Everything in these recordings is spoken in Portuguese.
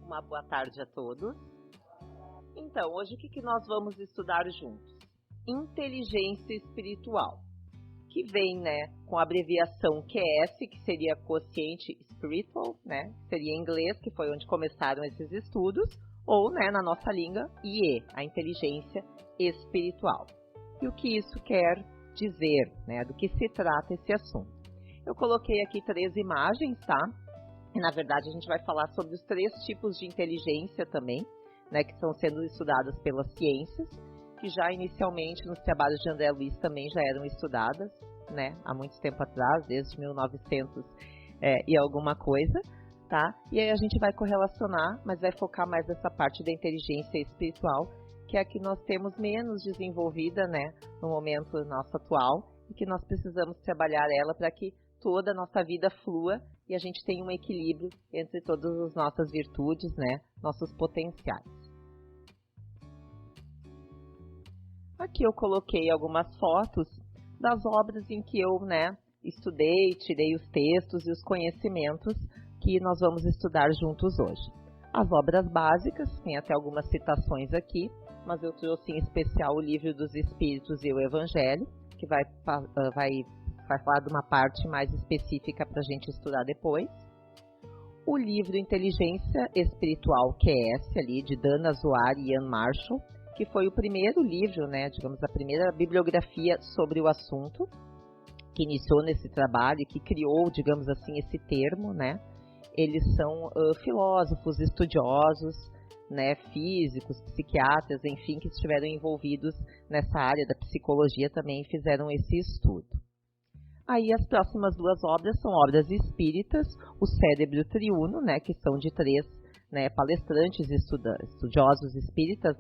Uma boa tarde a todos. Então, hoje o que nós vamos estudar juntos? Inteligência espiritual, que vem, com a abreviação QS, que seria Quociente Spiritual, seria em inglês, que foi onde começaram esses estudos, ou, na nossa língua, IE, a inteligência espiritual. E o que isso quer dizer, do que se trata esse assunto? Eu coloquei aqui 3 imagens, tá? E, na verdade, a gente vai falar sobre os 3 tipos de inteligência também, que estão sendo estudadas pelas ciências, que já inicialmente nos trabalhos de André Luiz também já eram estudadas, há muito tempo atrás, desde 1900 e alguma coisa, tá? E aí a gente vai correlacionar, mas vai focar mais nessa parte da inteligência espiritual, que é a que nós temos menos desenvolvida, no momento nosso atual, e que nós precisamos trabalhar ela para que toda a nossa vida flua e a gente tenha um equilíbrio entre todas as nossas virtudes, nossos potenciais. Aqui eu coloquei algumas fotos das obras em que eu, estudei, tirei os textos e os conhecimentos que nós vamos estudar juntos hoje. As obras básicas, tem até algumas citações aqui, mas eu trouxe em especial o Livro dos Espíritos e o Evangelho, que vai falar de uma parte mais específica para a gente estudar depois. O livro Inteligência Espiritual QS, ali, de Dana Zohar e Ian Marshall, que foi o primeiro livro, digamos, a primeira bibliografia sobre o assunto, que iniciou nesse trabalho e que criou, digamos assim, esse termo, Eles são filósofos, estudiosos, físicos, psiquiatras, enfim, que estiveram envolvidos nessa área da psicologia também fizeram esse estudo. Aí as próximas 2 obras são obras espíritas, o Cérebro Triuno, que são de 3 palestrantes estudiosos espíritas,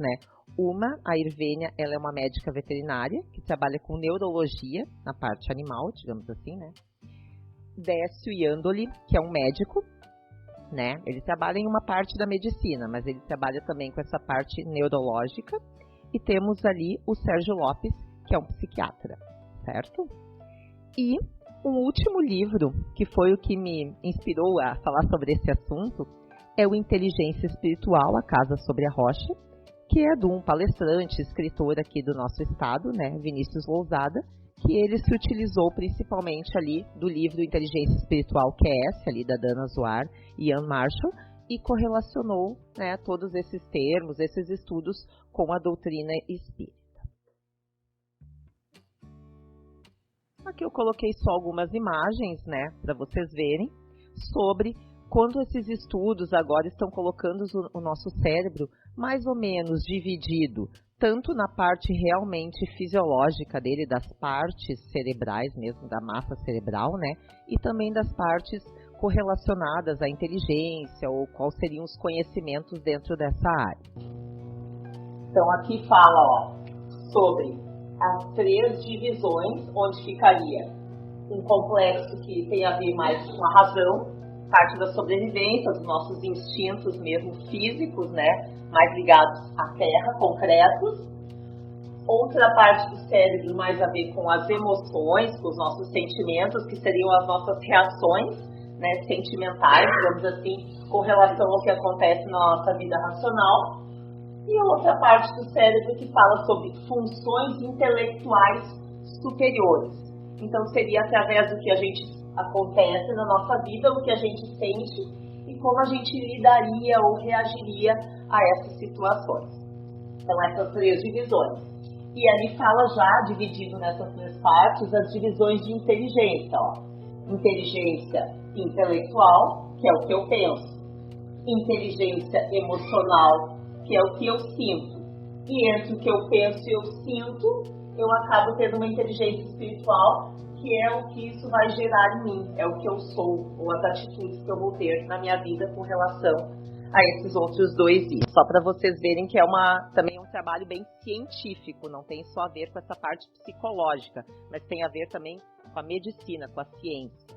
Uma, a Irvênia, ela é uma médica veterinária que trabalha com neurologia na parte animal, digamos assim, Décio Iandoli, que é um médico, ele trabalha em uma parte da medicina, mas ele trabalha também com essa parte neurológica. E temos ali o Sérgio Lopes, que é um psiquiatra, certo? E o último livro, que foi o que me inspirou a falar sobre esse assunto, é o Inteligência Espiritual, A Casa sobre a Rocha, que é de um palestrante, escritor aqui do nosso estado, Vinícius Lousada, que ele se utilizou principalmente ali do livro Inteligência Espiritual QS, ali da Dana Zohar e Ian Marshall, e correlacionou todos esses termos, esses estudos com a doutrina espírita. Aqui eu coloquei só algumas imagens, para vocês verem, sobre quando esses estudos agora estão colocando o nosso cérebro mais ou menos dividido, tanto na parte realmente fisiológica dele, das partes cerebrais mesmo, da massa cerebral, e também das partes correlacionadas à inteligência, ou quais seriam os conhecimentos dentro dessa área. Então aqui fala, sobre as 3 divisões, onde ficaria um complexo que tem a ver mais com a razão, parte da sobrevivência, dos nossos instintos mesmo físicos, mais ligados à terra, concretos. Outra parte do cérebro mais a ver com as emoções, com os nossos sentimentos, que seriam as nossas reações, sentimentais, digamos assim, com relação ao que acontece na nossa vida racional. E outra parte do cérebro que fala sobre funções intelectuais superiores. Então, seria através do que a gente acontece na nossa vida, o que a gente sente e como a gente lidaria ou reagiria a essas situações. Então, essas 3 divisões. E ali fala já, dividido nessas 3 partes, as divisões de inteligência. Inteligência intelectual, que é o que eu penso. Inteligência emocional, que é o que eu sinto. E entre o que eu penso e eu sinto, eu acabo tendo uma inteligência espiritual, que é o que isso vai gerar em mim, é o que eu sou, ou as atitudes que eu vou ter na minha vida com relação a esses outros 2 itens. Só para vocês verem que é também um trabalho bem científico, não tem só a ver com essa parte psicológica, mas tem a ver também com a medicina, com a ciência.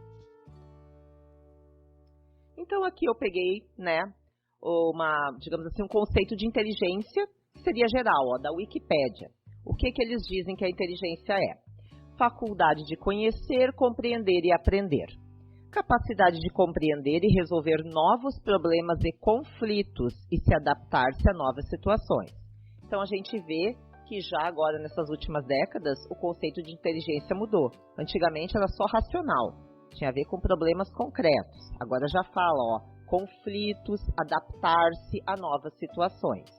Então aqui eu peguei, digamos assim, um conceito de inteligência que seria geral, da Wikipédia. O que eles dizem que a inteligência é? Faculdade de conhecer, compreender e aprender. capacidade de compreender e resolver novos problemas e conflitos e se adaptar-se a novas situações. Então, a gente vê que já agora, nessas últimas décadas, o conceito de inteligência mudou. Antigamente era só racional, tinha a ver com problemas concretos. Agora já fala, conflitos, adaptar-se a novas situações.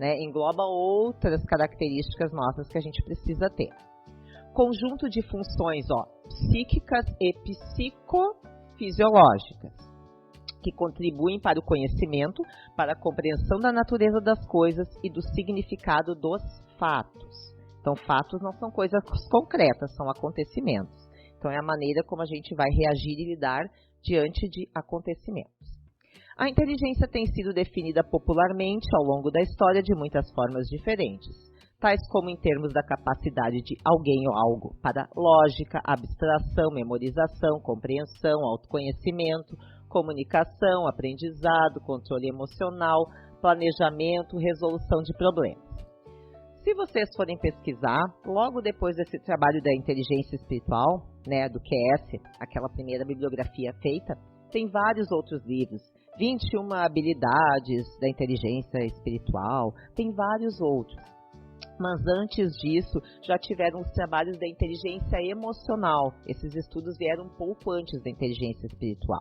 Né? Engloba outras características nossas que a gente precisa ter. Conjunto de funções psíquicas e psicofisiológicas, que contribuem para o conhecimento, para a compreensão da natureza das coisas e do significado dos fatos. Então, fatos não são coisas concretas, são acontecimentos. Então, é a maneira como a gente vai reagir e lidar diante de acontecimentos. A inteligência tem sido definida popularmente ao longo da história de muitas formas diferentes, tais como em termos da capacidade de alguém ou algo para lógica, abstração, memorização, compreensão, autoconhecimento, comunicação, aprendizado, controle emocional, planejamento, resolução de problemas. Se vocês forem pesquisar, logo depois desse trabalho da inteligência espiritual, né, do QS, aquela primeira bibliografia feita, tem vários outros livros, 21 habilidades da inteligência espiritual, tem vários outros. Mas antes disso, já tiveram os trabalhos da inteligência emocional. Esses estudos vieram um pouco antes da inteligência espiritual,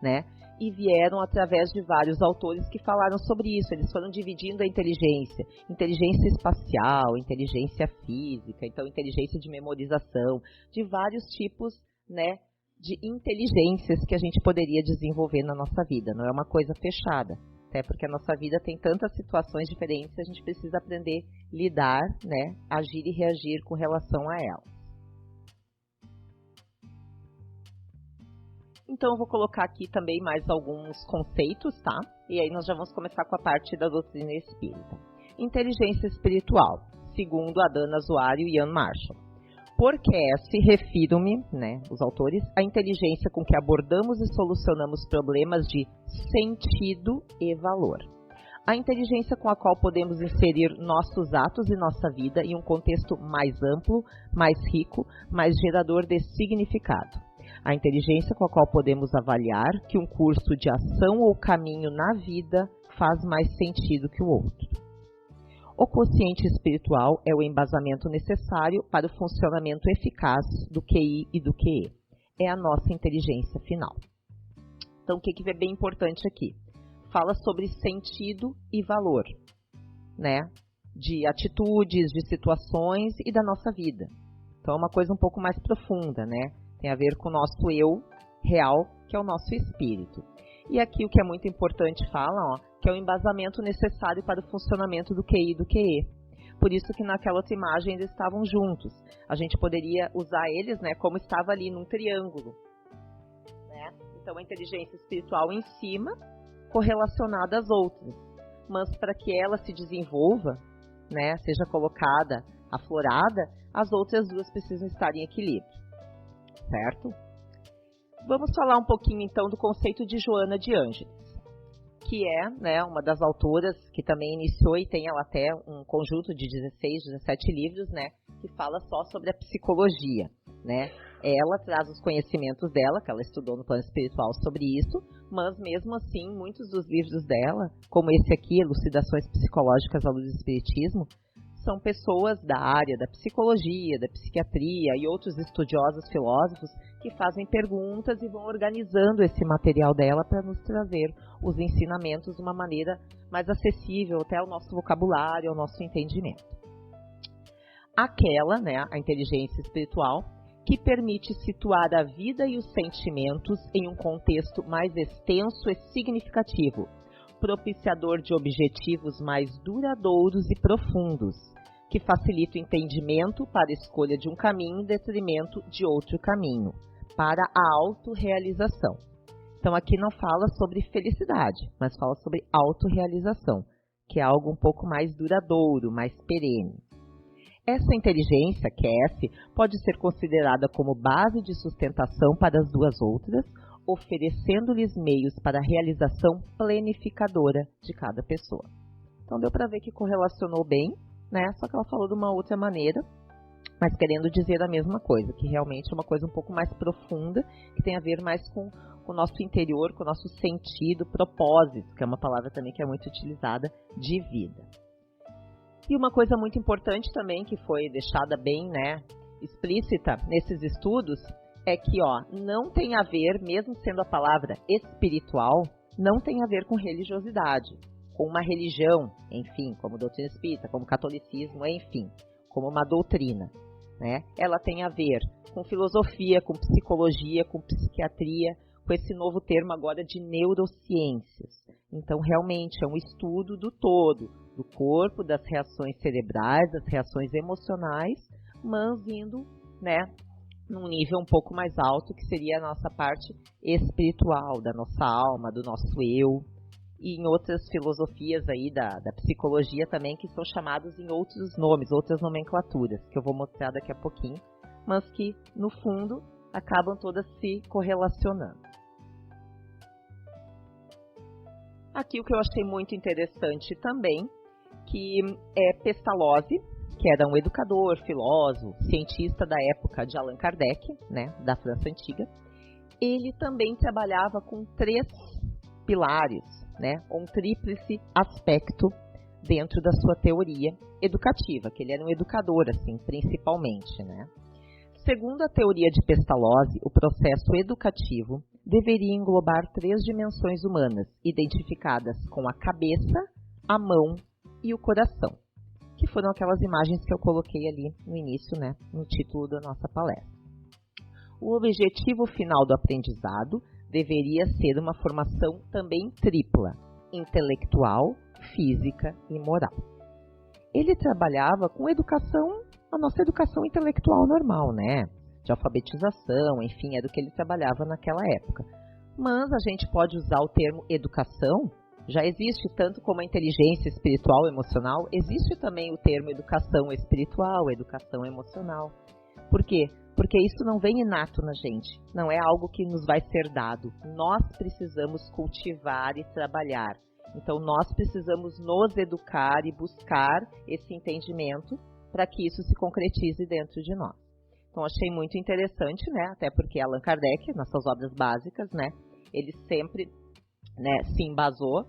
né? E vieram através de vários autores que falaram sobre isso. Eles foram dividindo a inteligência espacial, inteligência física, então inteligência de memorização, de vários tipos, né, de inteligências que a gente poderia desenvolver na nossa vida. Não é uma coisa fechada, até porque a nossa vida tem tantas situações diferentes, a gente precisa aprender a lidar, né, agir e reagir com relação a elas. Então, eu vou colocar aqui também mais alguns conceitos, tá? E aí nós já vamos começar com a parte da doutrina espírita. Inteligência espiritual, segundo Adana Zoário e Ian Marshall. Por QS, refiro-me, né, os autores, a inteligência com que abordamos e solucionamos problemas de sentido e valor. A inteligência com a qual podemos inserir nossos atos e nossa vida em um contexto mais amplo, mais rico, mais gerador de significado. A inteligência com a qual podemos avaliar que um curso de ação ou caminho na vida faz mais sentido que o outro. O quociente espiritual é o embasamento necessário para o funcionamento eficaz do QI e do QE. É a nossa inteligência final. Então, o que é bem importante aqui? Fala sobre sentido e valor, né? De atitudes, de situações e da nossa vida. Então, é uma coisa um pouco mais profunda, né? Tem a ver com o nosso eu real, que é o nosso espírito. E aqui o que é muito importante fala, que é o embasamento necessário para o funcionamento do QI e do QE. Por isso que naquela outra imagem eles estavam juntos. A gente poderia usar eles, né, como estava ali num triângulo. Né? Então a inteligência espiritual em cima, correlacionada às outras. Mas para que ela se desenvolva, né, seja colocada, aflorada, as outras duas precisam estar em equilíbrio. Certo? Vamos falar um pouquinho, então, do conceito de Joana de Ângeles, que é, né, uma das autoras que também iniciou e tem ela até um conjunto de 16, 17 livros, né, que fala só sobre a psicologia, né. Ela traz os conhecimentos dela, que ela estudou no plano espiritual sobre isso, mas mesmo assim, muitos dos livros dela, como esse aqui, Elucidações Psicológicas à Luz do Espiritismo, são pessoas da área da psicologia, da psiquiatria e outros estudiosos filósofos que fazem perguntas e vão organizando esse material dela para nos trazer os ensinamentos de uma maneira mais acessível até ao nosso vocabulário, ao nosso entendimento. Aquela, né, a inteligência espiritual, que permite situar a vida e os sentimentos em um contexto mais extenso e significativo, propiciador de objetivos mais duradouros e profundos, que facilita o entendimento para a escolha de um caminho em detrimento de outro caminho, para a autorrealização. Então aqui não fala sobre felicidade, mas fala sobre autorrealização, que é algo um pouco mais duradouro, mais perene. Essa inteligência, QS, pode ser considerada como base de sustentação para as duas outras, oferecendo-lhes meios para a realização planificadora de cada pessoa. Então deu para ver que correlacionou bem, né? Só que ela falou de uma outra maneira, mas querendo dizer a mesma coisa, que realmente é uma coisa um pouco mais profunda, que tem a ver mais com o nosso interior, com o nosso sentido, propósito, que é uma palavra também que é muito utilizada, de vida. E uma coisa muito importante também, que foi deixada bem, explícita nesses estudos, é que não tem a ver, mesmo sendo a palavra espiritual, não tem a ver com religiosidade, com uma religião, enfim, como doutrina espírita, como catolicismo, enfim, como uma doutrina. Ela tem a ver com filosofia, com psicologia, com psiquiatria, com esse novo termo agora de neurociências. Então, realmente, é um estudo do todo, do corpo, das reações cerebrais, das reações emocionais, mas indo, num nível um pouco mais alto, que seria a nossa parte espiritual, da nossa alma, do nosso eu, e em outras filosofias aí da psicologia também, que são chamados em outros nomes, outras nomenclaturas, que eu vou mostrar daqui a pouquinho, mas que, no fundo, acabam todas se correlacionando. Aqui o que eu achei muito interessante também, que é Pestalozzi, que era um educador, filósofo, cientista da época de Allan Kardec, da França Antiga. Ele também trabalhava com 3 pilares, um tríplice aspecto dentro da sua teoria educativa, que ele era um educador, assim, principalmente, Segundo a teoria de Pestalozzi, o processo educativo deveria englobar 3 dimensões humanas, identificadas com a cabeça, a mão e o coração, que foram aquelas imagens que eu coloquei ali no início, no título da nossa palestra. O objetivo final do aprendizado deveria ser uma formação também tripla, intelectual, física e moral. Ele trabalhava com a nossa educação intelectual normal, de alfabetização, enfim, era o que ele trabalhava naquela época. Mas a gente pode usar o termo educação, já existe tanto como a inteligência espiritual e emocional, existe também o termo educação espiritual, educação emocional. Por quê? Porque isso não vem inato na gente, não é algo que nos vai ser dado. Nós precisamos cultivar e trabalhar. Então, nós precisamos nos educar e buscar esse entendimento para que isso se concretize dentro de nós. Então, achei muito interessante, até porque Allan Kardec, nas suas obras básicas, ele sempre se embasou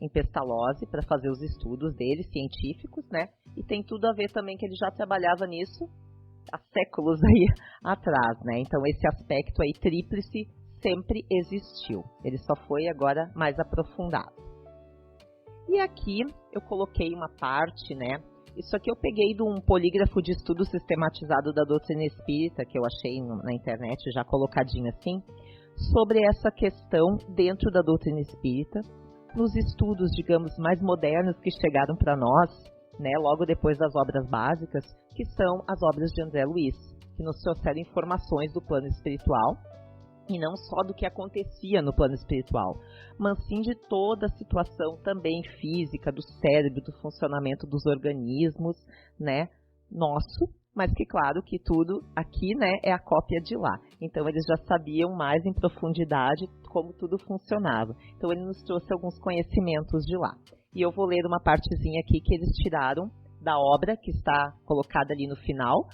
em Pestalozzi para fazer os estudos dele, científicos, e tem tudo a ver também que ele já trabalhava nisso há séculos aí atrás, Então, esse aspecto aí tríplice sempre existiu. Ele só foi agora mais aprofundado. E aqui eu coloquei uma parte, Isso aqui eu peguei de um polígrafo de estudo sistematizado da doutrina espírita, que eu achei na internet já colocadinho assim, sobre essa questão dentro da doutrina espírita, nos estudos, digamos, mais modernos que chegaram para nós, logo depois das obras básicas, que são as obras de André Luiz, que nos trouxeram informações do plano espiritual, e não só do que acontecia no plano espiritual, mas sim de toda a situação também física, do cérebro, do funcionamento dos organismos, nosso, mas que claro que tudo aqui, é a cópia de lá. Então eles já sabiam mais em profundidade como tudo funcionava. Então ele nos trouxe alguns conhecimentos de lá. E eu vou ler uma partezinha aqui que eles tiraram da obra que está colocada ali no final,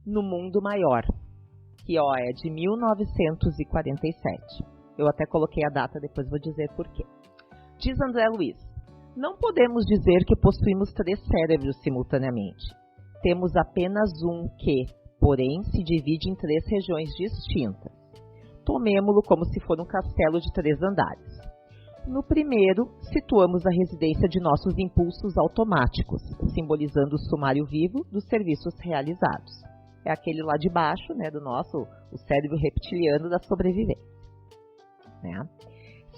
No Mundo Maior, que é de 1947. Eu até coloquei a data, depois vou dizer por quê. Diz André Luiz: não podemos dizer que possuímos 3 cérebros simultaneamente. Temos apenas um que, porém, se divide em 3 regiões distintas. Tomemo-lo como se for um castelo de 3 andares. No primeiro, situamos a residência de nossos impulsos automáticos, simbolizando o sumário vivo dos serviços realizados. É aquele lá de baixo, do nosso, o cérebro reptiliano da sobrevivência.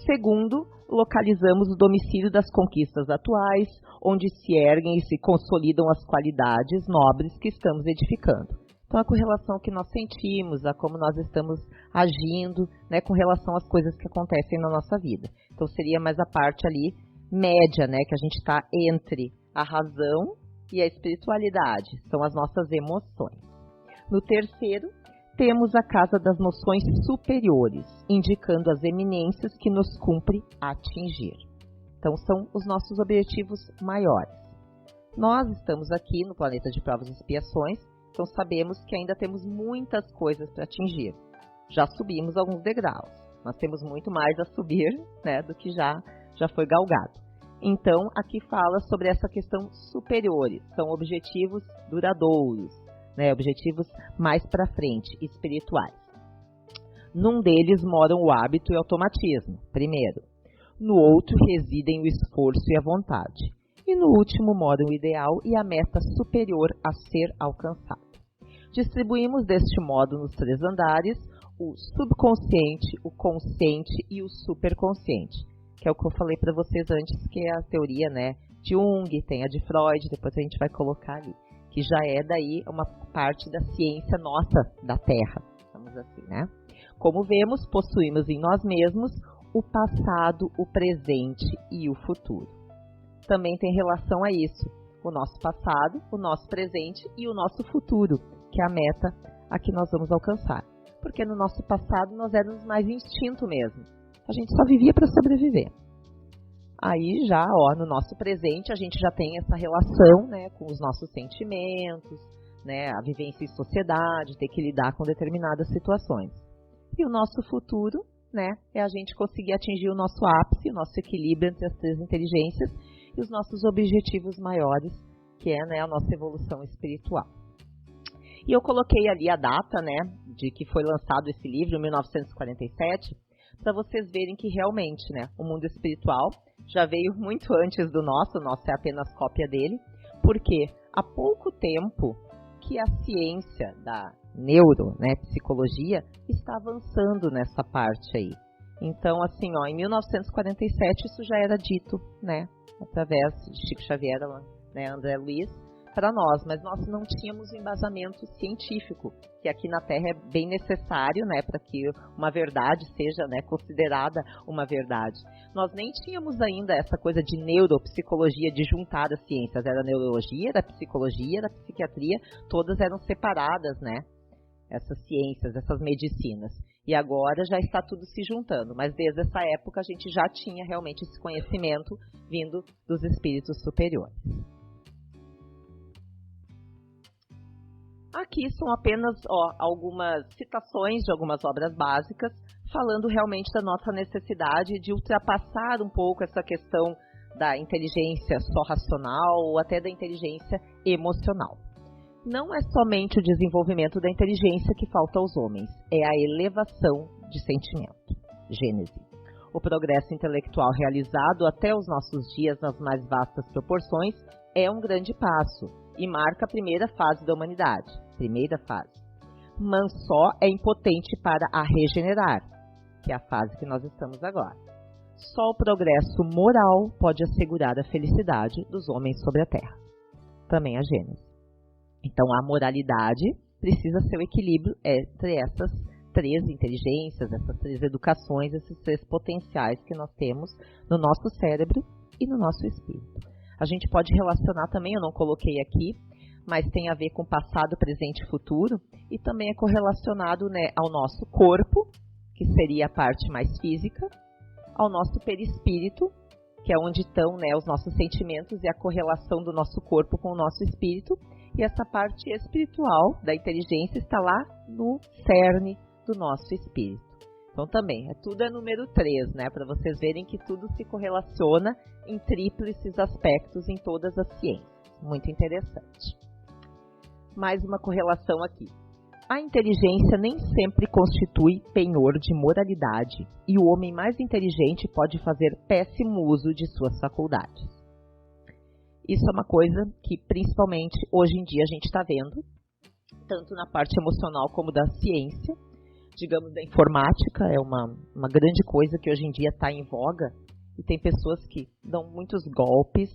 Segundo, localizamos o domicílio das conquistas atuais, onde se erguem e se consolidam as qualidades nobres que estamos edificando. Então, é com relação ao que nós sentimos, a como nós estamos agindo, com relação às coisas que acontecem na nossa vida. Então, seria mais a parte ali média, que a gente está entre a razão e a espiritualidade. São as nossas emoções. No terceiro, temos a casa das noções superiores, indicando as eminências que nos cumpre atingir. Então, são os nossos objetivos maiores. Nós estamos aqui no planeta de provas e expiações, Então sabemos que ainda temos muitas coisas para atingir. Já subimos alguns degraus, mas temos muito mais a subir, né, do que já foi galgado. Então, aqui fala sobre essa questão superiores, são objetivos duradouros, né, objetivos mais para frente, espirituais. Num deles moram o hábito e o automatismo, primeiro. No outro residem o esforço e a vontade. E no último moram o ideal e a meta superior a ser alcançada. Distribuímos deste modo nos 3 andares o subconsciente, o consciente e o superconsciente, que é o que eu falei para vocês antes, que é a teoria, né, de Jung, tem a de Freud, depois a gente vai colocar ali, que já é daí uma parte da ciência nossa da Terra, vamos assim, né? Como vemos, possuímos em nós mesmos o passado, o presente e o futuro. Também tem relação a isso, o nosso passado, o nosso presente e o nosso futuro, que é a meta a que nós vamos alcançar. Porque no nosso passado nós éramos mais instinto mesmo, a gente só vivia para sobreviver. Aí já, no nosso presente a gente já tem essa relação, né, com os nossos sentimentos, né, a vivência em sociedade, ter que lidar com determinadas situações. E o nosso futuro, né, é a gente conseguir atingir o nosso ápice, o nosso equilíbrio entre as 3 inteligências e os nossos objetivos maiores, que é, né, a nossa evolução espiritual. E eu coloquei ali a data, né, de que foi lançado esse livro, 1947, para vocês verem que realmente, né, o mundo espiritual já veio muito antes do nosso, o nosso é apenas cópia dele, porque há pouco tempo que a ciência da psicologia está avançando nessa parte aí. Então, assim, em 1947 isso já era dito, né, através de Chico Xavier, né, André Luiz, para nós, mas nós não tínhamos um embasamento científico, que aqui na Terra é bem necessário, né, para que uma verdade seja, né, considerada uma verdade. Nós nem tínhamos ainda essa coisa de neuropsicologia, de juntar as ciências, era a neurologia, era a psicologia, era a psiquiatria, todas eram separadas, né, essas ciências, essas medicinas. E agora já está tudo se juntando, mas desde essa época a gente já tinha realmente esse conhecimento vindo dos espíritos superiores. Aqui são apenas algumas citações de algumas obras básicas, falando realmente da nossa necessidade de ultrapassar um pouco essa questão da inteligência só racional ou até da inteligência emocional. Não é somente o desenvolvimento da inteligência que falta aos homens, é a elevação de sentimento. Gênese. O progresso intelectual realizado até os nossos dias nas mais vastas proporções é um grande passo e marca a primeira fase da humanidade. Primeira fase. Mas só é impotente para a regenerar, que é a fase que nós estamos agora. Só o progresso moral pode assegurar a felicidade dos homens sobre a Terra. Também a Gênese. Então, a moralidade precisa ser o equilíbrio entre essas 3 inteligências, essas 3 educações, esses 3 potenciais que nós temos no nosso cérebro e no nosso espírito. A gente pode relacionar também, eu não coloquei aqui, mas tem a ver com passado, presente e futuro, e também é correlacionado, né, ao nosso corpo, que seria a parte mais física, ao nosso perispírito, que é onde estão, né, os nossos sentimentos e a correlação do nosso corpo com o nosso espírito, e essa parte espiritual da inteligência está lá no cerne do nosso espírito. Então também, tudo é número 3, né, para vocês verem que tudo se correlaciona em tríplices aspectos em todas as ciências. Muito interessante. Mais uma correlação aqui. A inteligência nem sempre constitui penhor de moralidade e o homem mais inteligente pode fazer péssimo uso de suas faculdades. Isso é uma coisa que, principalmente, hoje em dia a gente está vendo, tanto na parte emocional como da ciência, digamos, da informática, é uma grande coisa que hoje em dia está em voga, e tem pessoas que dão muitos golpes,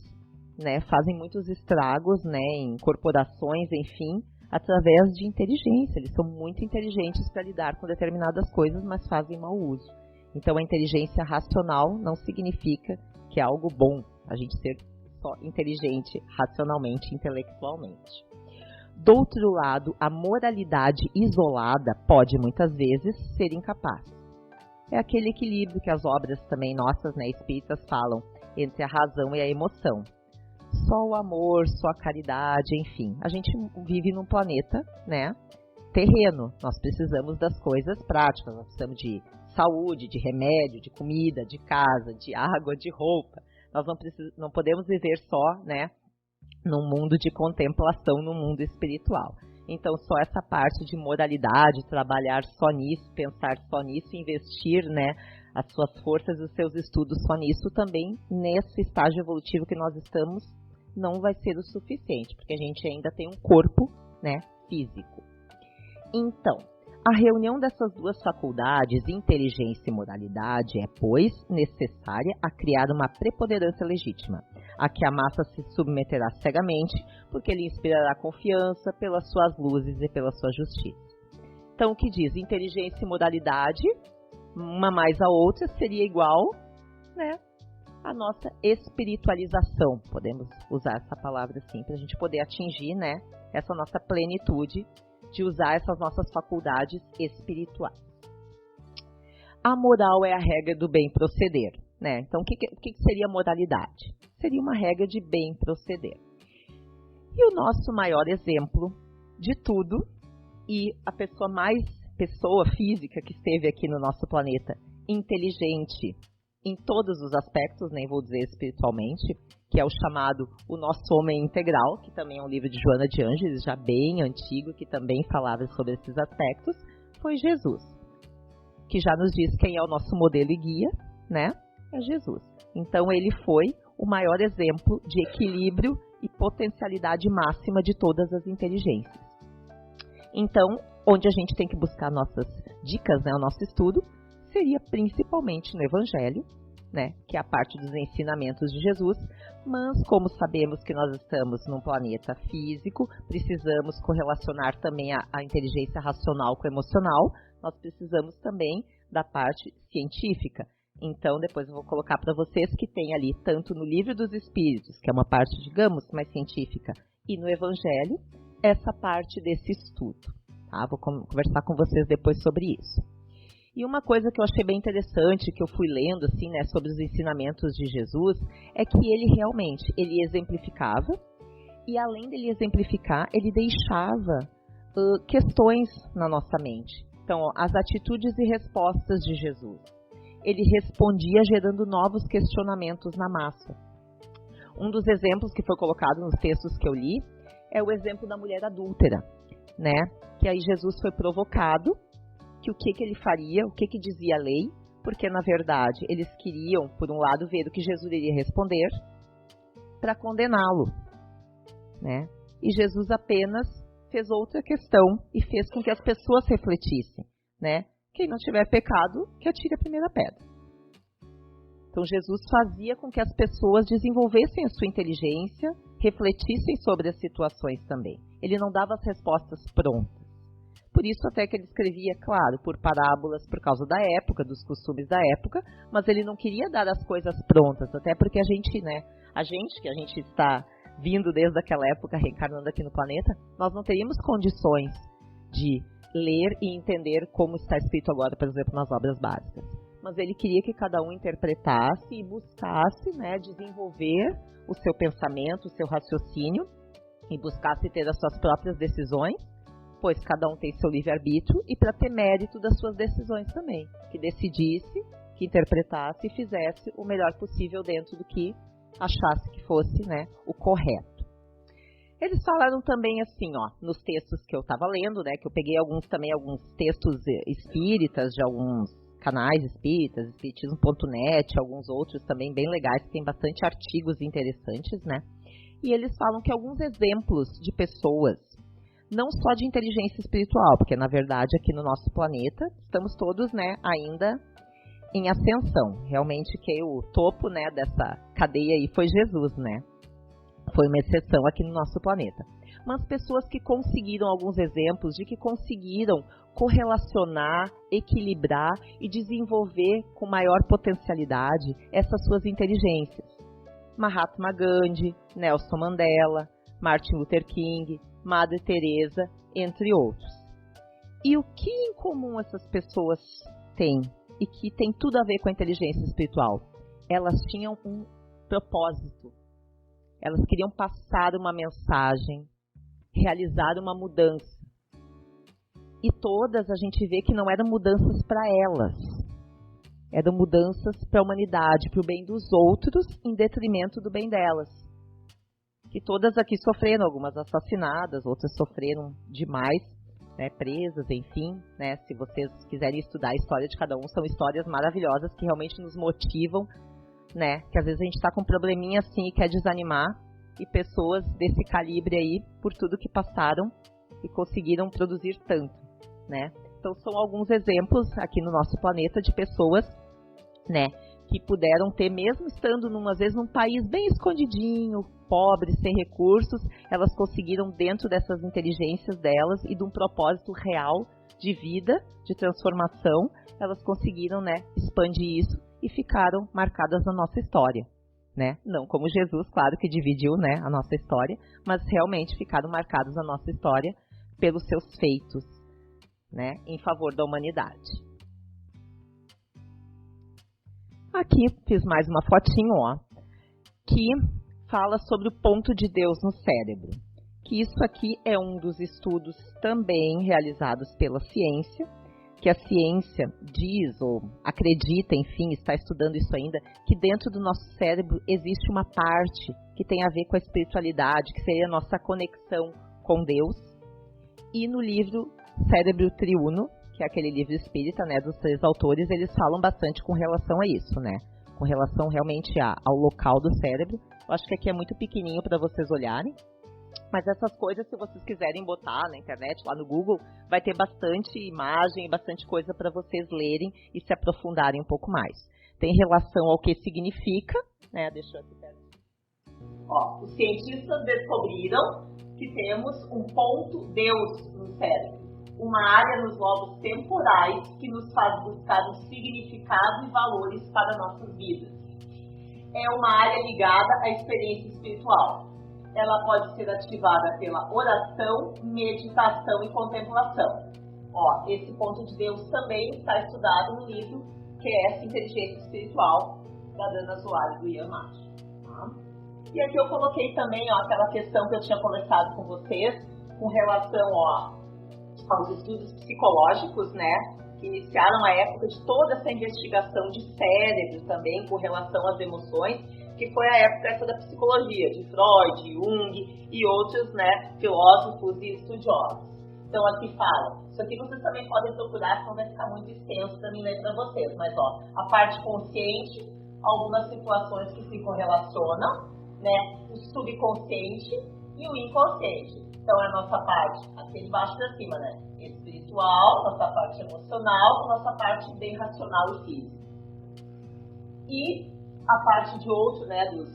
né, fazem muitos estragos, né, em corporações, enfim, através de inteligência. Eles são muito inteligentes para lidar com determinadas coisas, mas fazem mau uso. Então, a inteligência racional não significa que é algo bom, a gente ser só inteligente racionalmente, intelectualmente. Do outro lado, a moralidade isolada pode, muitas vezes, ser incapaz. É aquele equilíbrio que as obras também nossas, né, espíritas, falam entre a razão e a emoção. só o amor, só a caridade, enfim. A gente vive num planeta, né, terreno. Nós precisamos das coisas práticas, nós precisamos de saúde, de remédio, de comida, de casa, de água, de roupa. Nós não podemos viver só, né, num mundo de contemplação, num mundo espiritual. Então, só essa parte de moralidade, trabalhar só nisso, pensar só nisso, investir, né, as suas forças e os seus estudos só nisso, também nesse estágio evolutivo que nós estamos, não vai ser o suficiente, porque a gente ainda tem um corpo, né, físico. Então, a reunião dessas duas faculdades, inteligência e moralidade, é, pois, necessária a criar uma preponderância legítima, a que a massa se submeterá cegamente, porque lhe inspirará confiança pelas suas luzes e pela sua justiça. Então, o que diz? Inteligência e moralidade, uma mais a outra, seria igual, né, a nossa espiritualização. Podemos usar essa palavra assim, para a gente poder atingir, né, essa nossa plenitude de usar essas nossas faculdades espirituais. A moral é a regra do bem proceder, né? Então, o que seria moralidade? Seria uma regra de bem proceder. E o nosso maior exemplo de tudo, e a pessoa física que esteve aqui no nosso planeta, inteligente em todos os aspectos, nem vou dizer espiritualmente, que é o chamado O Nosso Homem Integral, que também é um livro de Joana de Ângeles, já bem antigo, que também falava sobre esses aspectos, foi Jesus, que já nos diz quem é o nosso modelo e guia, né? É Jesus. Então, ele foi o maior exemplo de equilíbrio e potencialidade máxima de todas as inteligências. Então, onde a gente tem que buscar nossas dicas, né, o nosso estudo, seria principalmente no Evangelho, né, que é a parte dos ensinamentos de Jesus, mas como sabemos que nós estamos num planeta físico, precisamos correlacionar também a inteligência racional com a emocional, nós precisamos também da parte científica. Então, depois eu vou colocar para vocês que tem ali, tanto no Livro dos Espíritos, que é uma parte, digamos, mais científica, e no Evangelho, essa parte desse estudo. Tá? Vou conversar com vocês depois sobre isso. E uma coisa que eu achei bem interessante, que eu fui lendo assim, né, sobre os ensinamentos de Jesus, é que ele realmente, ele exemplificava, e além dele exemplificar, ele deixava questões na nossa mente. Então, ó, as atitudes e respostas de Jesus. Ele respondia gerando novos questionamentos na massa. Um dos exemplos que foi colocado nos textos que eu li é o exemplo da mulher adúltera, né? Que aí Jesus foi provocado, que o que ele faria, o que dizia a lei, porque na verdade eles queriam, por um lado, ver o que Jesus iria responder para condená-lo, né? E Jesus apenas fez outra questão e fez com que as pessoas refletissem, né? Quem não tiver pecado, que atire a primeira pedra. Então, Jesus fazia com que as pessoas desenvolvessem a sua inteligência, refletissem sobre as situações também. Ele não dava as respostas prontas. Por isso até que ele escrevia, claro, por parábolas, por causa da época, dos costumes da época, mas ele não queria dar as coisas prontas, até porque a gente, né, que a gente está vindo desde aquela época, reencarnando aqui no planeta, nós não teríamos condições de ler e entender como está escrito agora, por exemplo, nas obras básicas. Mas ele queria que cada um interpretasse e buscasse, né, desenvolver o seu pensamento, o seu raciocínio, e buscasse ter as suas próprias decisões, pois cada um tem seu livre-arbítrio, e para ter mérito das suas decisões também, que decidisse, que interpretasse e fizesse o melhor possível dentro do que achasse que fosse, né, o correto. Eles falaram também assim, ó, nos textos que eu estava lendo, né, que eu peguei alguns textos espíritas de alguns canais espíritas, espiritismo.net, alguns outros também bem legais, que tem bastante artigos interessantes, né, e eles falam que alguns exemplos de pessoas, não só de inteligência espiritual, porque na verdade aqui no nosso planeta estamos todos, né, ainda em ascensão. Realmente que o topo, né, dessa cadeia aí foi Jesus, né? Foi uma exceção aqui no nosso planeta. Mas pessoas que conseguiram, alguns exemplos de que conseguiram correlacionar, equilibrar e desenvolver com maior potencialidade essas suas inteligências. Mahatma Gandhi, Nelson Mandela, Martin Luther King, Madre Teresa, entre outros. E o que em comum essas pessoas têm e que tem tudo a ver com a inteligência espiritual? Elas tinham um propósito. Elas queriam passar uma mensagem, realizar uma mudança. E todas a gente vê que não eram mudanças para elas. Eram mudanças para a humanidade, para o bem dos outros, em detrimento do bem delas. Que todas aqui sofreram, algumas assassinadas, outras sofreram demais, né, presas, enfim. Né, se vocês quiserem estudar a história de cada um, são histórias maravilhosas que realmente nos motivam, né, que às vezes a gente está com um probleminha assim e quer desanimar, e pessoas desse calibre aí, por tudo que passaram e conseguiram produzir tanto, né. Então são alguns exemplos aqui no nosso planeta de pessoas, né, que puderam ter, mesmo estando às vezes num país bem escondidinho, pobre, sem recursos, elas conseguiram, dentro dessas inteligências delas e de um propósito real de vida, de transformação, elas conseguiram, né, expandir isso e ficaram marcadas na nossa história, né? Não como Jesus, claro, que dividiu, né, a nossa história, mas realmente ficaram marcados na nossa história pelos seus feitos, né, em favor da humanidade. Aqui fiz mais uma fotinho, ó, que fala sobre o ponto de Deus no cérebro. Que isso aqui é um dos estudos também realizados pela ciência, que a ciência diz ou acredita, enfim, está estudando isso ainda, que dentro do nosso cérebro existe uma parte que tem a ver com a espiritualidade, que seria a nossa conexão com Deus. E no livro Cérebro Triuno, que é aquele livro espírita, né, dos 3 autores, eles falam bastante com relação a isso, né, com relação realmente ao local do cérebro. Eu acho que aqui é muito pequenininho para vocês olharem, mas essas coisas, se vocês quiserem botar na internet, lá no Google, vai ter bastante imagem, bastante coisa para vocês lerem e se aprofundarem um pouco mais. Tem relação ao que significa, né, deixa eu aqui perto. Ó, os cientistas descobriram que temos um ponto Deus no cérebro, uma área nos lobos temporais que nos faz buscar um significado e valores para nossas vidas. É uma área ligada à experiência espiritual. Ela pode ser ativada pela oração, meditação e contemplação. Ó, esse ponto de Deus também está estudado no livro que é essa inteligência espiritual da Dana Zohar e do Ian Macho. Tá? E aqui eu coloquei também, ó, aquela questão que eu tinha conversado com vocês com relação, ó, aos estudos psicológicos, né, que iniciaram a época de toda essa investigação de cérebro também com relação às emoções, que foi a época essa da psicologia, de Freud, Jung e outros, né, filósofos e estudiosos. Então aqui fala, isso aqui vocês também podem procurar, senão vai ficar muito extenso para mim ler para vocês, mas ó, a parte consciente, algumas situações que se correlacionam, né, o subconsciente e o inconsciente. Então é a nossa parte, aqui de baixo para cima, né, espiritual, nossa parte emocional, nossa parte bem racional e física. E a parte de outro, né, dos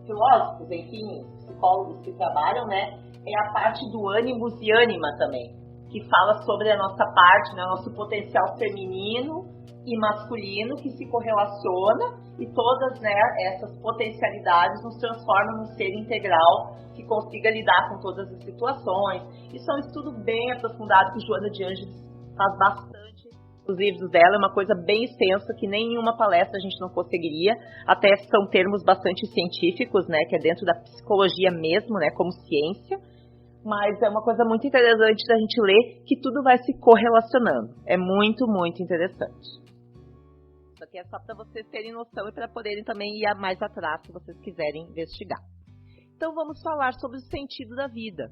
filósofos, enfim, psicólogos que trabalham, né, é a parte do ânimos e ânima também, que fala sobre a nossa parte, né, nosso potencial feminino e masculino que se correlaciona e todas, né, essas potencialidades nos transformam num ser integral que consiga lidar com todas as situações. Isso é um estudo bem aprofundado que Joana de Ângeles faz bastante. Os livros dela é uma coisa bem extensa que nem em uma palestra a gente não conseguiria, até são termos bastante científicos, né, que é dentro da psicologia mesmo, né, como ciência, mas é uma coisa muito interessante da gente ler, que tudo vai se correlacionando. É muito, muito interessante. Isso aqui é só para vocês terem noção e para poderem também ir mais atrás se vocês quiserem investigar. Então vamos falar sobre o sentido da vida,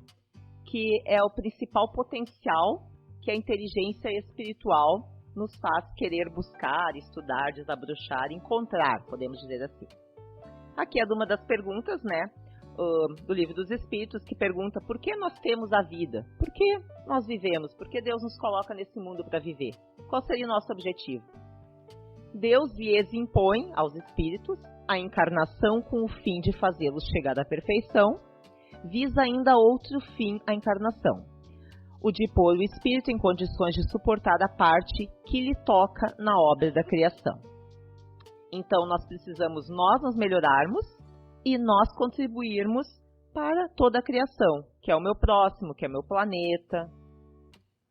que é o principal potencial que a inteligência espiritual nos faz querer buscar, estudar, desabrochar, encontrar, podemos dizer assim. Aqui é uma das perguntas, né, do Livro dos Espíritos, que pergunta por que nós temos a vida? Por que nós vivemos? Por que Deus nos coloca nesse mundo para viver? Qual seria o nosso objetivo? Deus lhes impõe aos espíritos a encarnação com o fim de fazê-los chegar à perfeição, visa ainda outro fim a encarnação, o de pôr o espírito em condições de suportar a parte que lhe toca na obra da criação. Então nós precisamos nos melhorarmos e nós contribuirmos para toda a criação, que é o meu próximo, que é o meu planeta.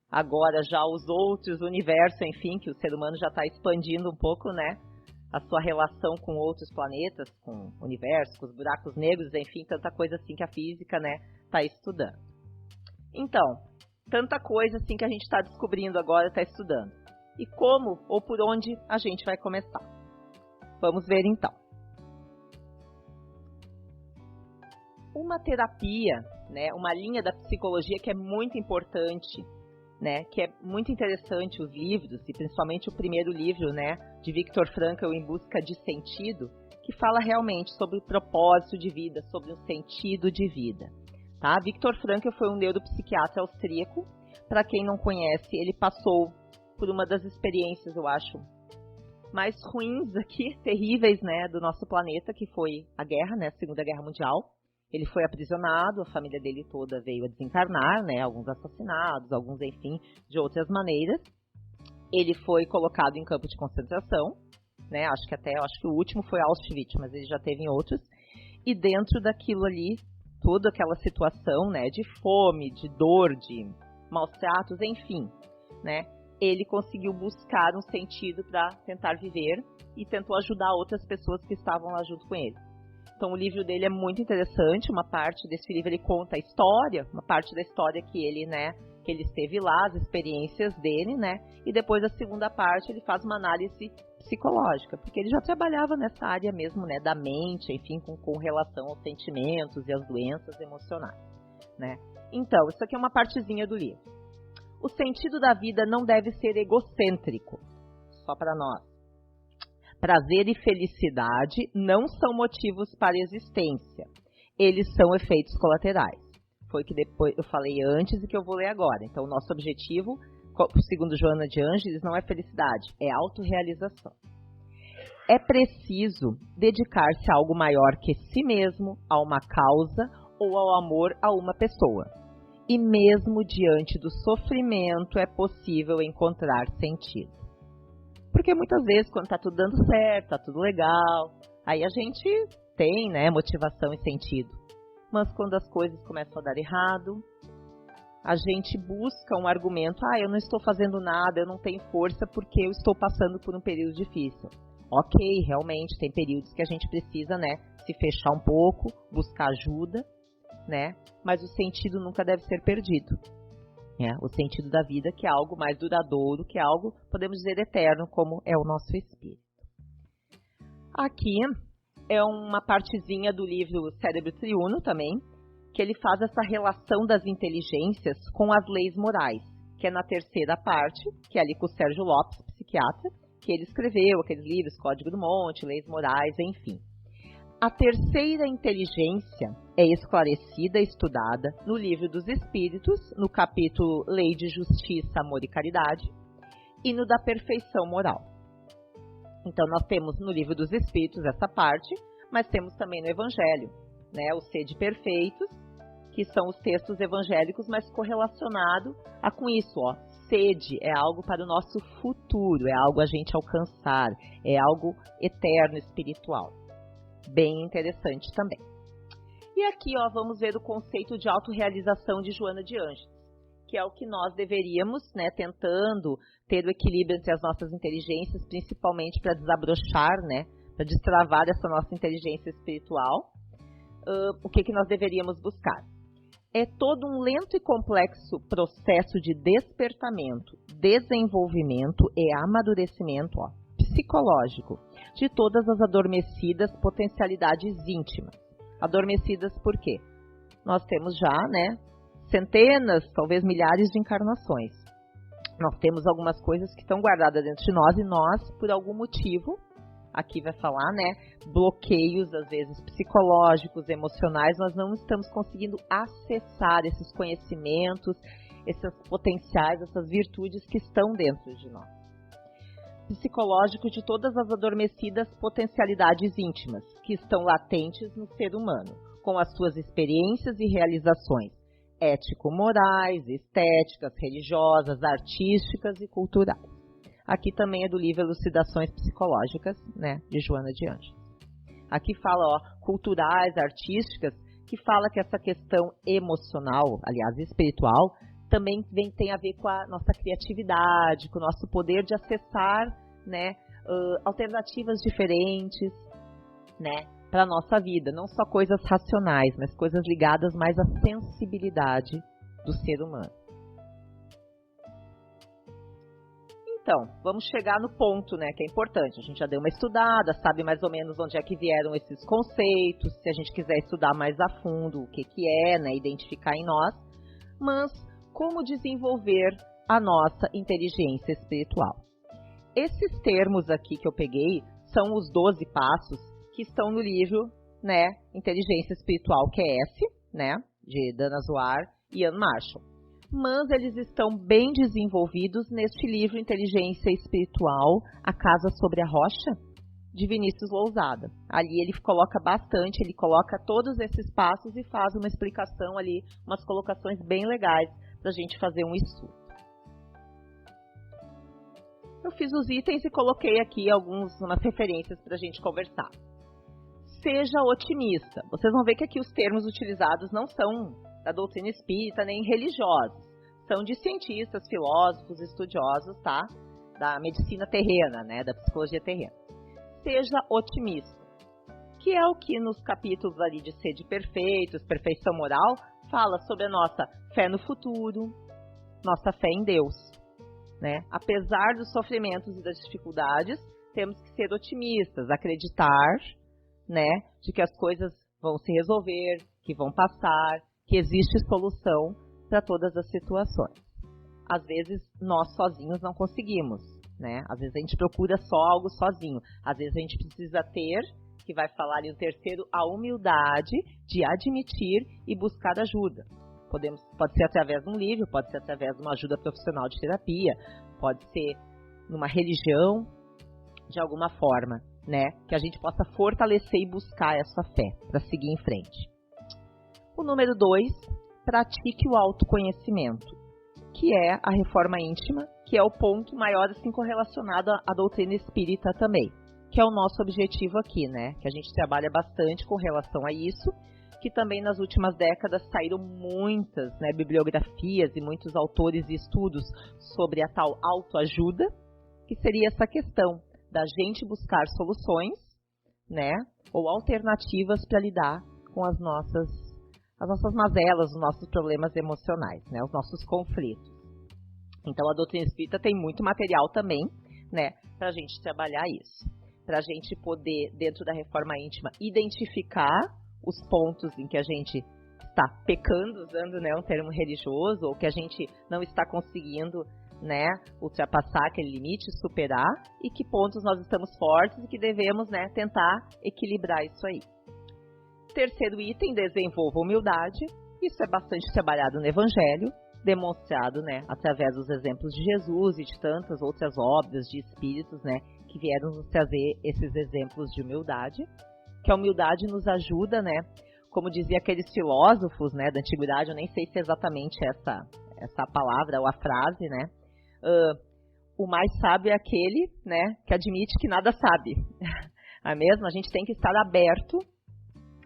Agora já os outros universos, enfim, que o ser humano já está expandindo um pouco, né? a sua relação com outros planetas, com o universo, com os buracos negros, enfim, tanta coisa assim que a física, né, está estudando. Então, tanta coisa assim que a gente está descobrindo agora, está estudando. E como ou por onde a gente vai começar? Vamos ver então. Uma terapia, né, uma linha da psicologia que é muito importante, né, que é muito interessante os livros, e principalmente o primeiro livro, né, de Viktor Frankl, Em Busca de Sentido, que fala realmente sobre o propósito de vida, sobre o sentido de vida. Tá? Viktor Frankl foi um neuropsiquiatra austríaco. Para quem não conhece, ele passou por uma das experiências, eu acho, mais ruins aqui, terríveis, né, do nosso planeta, que foi a guerra, né, a Segunda Guerra Mundial. Ele foi aprisionado, a família dele toda veio a desencarnar, né, alguns assassinados, alguns, enfim, de outras maneiras. Ele foi colocado em campo de concentração, né, acho que o último foi Auschwitz, mas ele já teve em outros. E dentro daquilo ali, toda aquela situação, né, de fome, de dor, de maus tratos, enfim, né, ele conseguiu buscar um sentido para tentar viver e tentou ajudar outras pessoas que estavam lá junto com ele. Então, o livro dele é muito interessante. Uma parte desse livro ele conta a história, uma parte da história que ele, né, que ele esteve lá, as experiências dele, né, e depois a segunda parte ele faz uma análise psicológica, porque ele já trabalhava nessa área mesmo, né, da mente, enfim, com relação aos sentimentos e às doenças emocionais, né. Então, isso aqui é uma partezinha do livro. O sentido da vida não deve ser egocêntrico, só para nós. Prazer e felicidade não são motivos para a existência. Eles são efeitos colaterais. Foi o que depois eu falei antes e que eu vou ler agora. Então, o nosso objetivo, segundo Joana de Ângeles, não é felicidade, é autorrealização. É preciso dedicar-se a algo maior que si mesmo, a uma causa ou ao amor a uma pessoa. E mesmo diante do sofrimento é possível encontrar sentido. Porque muitas vezes, quando está tudo dando certo, está tudo legal, aí a gente tem, né, motivação e sentido. Mas quando as coisas começam a dar errado, a gente busca um argumento, eu não estou fazendo nada, eu não tenho força porque eu estou passando por um período difícil. Ok, realmente, tem períodos que a gente precisa, né, se fechar um pouco, buscar ajuda, né, mas o sentido nunca deve ser perdido. O sentido da vida, que é algo mais duradouro, que é algo, podemos dizer, eterno, como é o nosso espírito. Aqui é uma partezinha do livro Cérebro Triuno também, que ele faz essa relação das inteligências com as leis morais, que é na terceira parte, que é ali com o Sérgio Lopes, psiquiatra, que ele escreveu aqueles livros, Código do Monte, Leis Morais, enfim. A terceira inteligência é esclarecida e estudada no Livro dos Espíritos, no capítulo Lei de Justiça, Amor e Caridade, e no da Perfeição Moral. Então, nós temos no Livro dos Espíritos essa parte, mas temos também no Evangelho, né, o Sede Perfeitos, que são os textos evangélicos, mas correlacionado com isso, sede é algo para o nosso futuro, é algo a gente alcançar, é algo eterno, espiritual. Bem interessante também. E aqui, vamos ver o conceito de autorrealização de Joana de Ângeles, que é o que nós deveríamos, né, tentando ter o equilíbrio entre as nossas inteligências, principalmente para desabrochar, né, para destravar essa nossa inteligência espiritual. O que nós deveríamos buscar? É todo um lento e complexo processo de despertamento, desenvolvimento e amadurecimento, psicológico, de todas as adormecidas potencialidades íntimas. Adormecidas por quê? Nós temos já, né, centenas, talvez milhares de encarnações. Nós temos algumas coisas que estão guardadas dentro de nós e nós, por algum motivo, aqui vai falar, né, bloqueios, às vezes psicológicos, emocionais, nós não estamos conseguindo acessar esses conhecimentos, esses potenciais, essas virtudes que estão dentro de nós. Psicológico de todas as adormecidas potencialidades íntimas que estão latentes no ser humano, com as suas experiências e realizações ético-morais, estéticas, religiosas, artísticas e culturais. Aqui também é do livro Elucidações Psicológicas, né, de Joana de Ângeles. Aqui fala, culturais, artísticas, que fala que essa questão emocional, aliás, espiritual, também tem a ver com a nossa criatividade, com o nosso poder de acessar, né, alternativas diferentes, né, para a nossa vida. Não só coisas racionais, mas coisas ligadas mais à sensibilidade do ser humano. Então, vamos chegar no ponto, né, que é importante. A gente já deu uma estudada, sabe mais ou menos onde é que vieram esses conceitos, se a gente quiser estudar mais a fundo o que é, né, identificar em nós, mas como desenvolver a nossa inteligência espiritual. Esses termos aqui que eu peguei são os 12 passos que estão no livro, né, Inteligência Espiritual QS, né, de Dana Zohar e Ian Marshall. Mas eles estão bem desenvolvidos neste livro Inteligência Espiritual, A Casa sobre a Rocha, de Vinícius Lousada. Ali ele coloca bastante, ele coloca todos esses passos e faz uma explicação ali, umas colocações bem legais para a gente fazer um estudo. Eu fiz os itens e coloquei aqui umas referências para a gente conversar. Seja otimista. Vocês vão ver que aqui os termos utilizados não são da doutrina espírita nem religiosos. São de cientistas, filósofos, estudiosos, tá? Da medicina terrena, né? Da psicologia terrena. Seja otimista. Que é o que nos capítulos ali de Sede Perfeitos, Perfeição Moral, fala sobre a nossa fé no futuro, nossa fé em Deus, né? Apesar dos sofrimentos e das dificuldades, temos que ser otimistas, acreditar, né, de que as coisas vão se resolver, que vão passar, que existe solução para todas as situações. Às vezes, nós sozinhos não conseguimos, né? Às vezes a gente procura só algo sozinho. Às vezes a gente precisa ter, que vai falar ali o terceiro, a humildade de admitir e buscar ajuda. Pode ser através de um livro, pode ser através de uma ajuda profissional de terapia, pode ser numa religião, de alguma forma, né? Que a gente possa fortalecer e buscar essa fé para seguir em frente. O número 2, pratique o autoconhecimento, que é a reforma íntima, que é o ponto maior assim correlacionado à doutrina espírita também, que é o nosso objetivo aqui, né? Que a gente trabalha bastante com relação a isso, que também nas últimas décadas saíram muitas, né, bibliografias e muitos autores e estudos sobre a tal autoajuda, que seria essa questão da gente buscar soluções, né, ou alternativas para lidar com as nossas mazelas, os nossos problemas emocionais, né, os nossos conflitos. Então a doutrina espírita tem muito material também, né, para a gente trabalhar isso, para a gente poder, dentro da reforma íntima, identificar os pontos em que a gente está pecando, usando, né, um termo religioso, ou que a gente não está conseguindo, né, ultrapassar aquele limite, superar, e que pontos nós estamos fortes e que devemos, né, tentar equilibrar isso aí. Terceiro item, desenvolva humildade. Isso é bastante trabalhado no Evangelho, demonstrado, né, através dos exemplos de Jesus e de tantas outras obras de espíritos, né, que vieram nos trazer esses exemplos de humildade. Que a humildade nos ajuda, né, como dizia aqueles filósofos, né, da antiguidade, eu nem sei se é exatamente essa palavra ou a frase, né, o mais sábio é aquele, né, que admite que nada sabe. Não é mesmo? A gente tem que estar aberto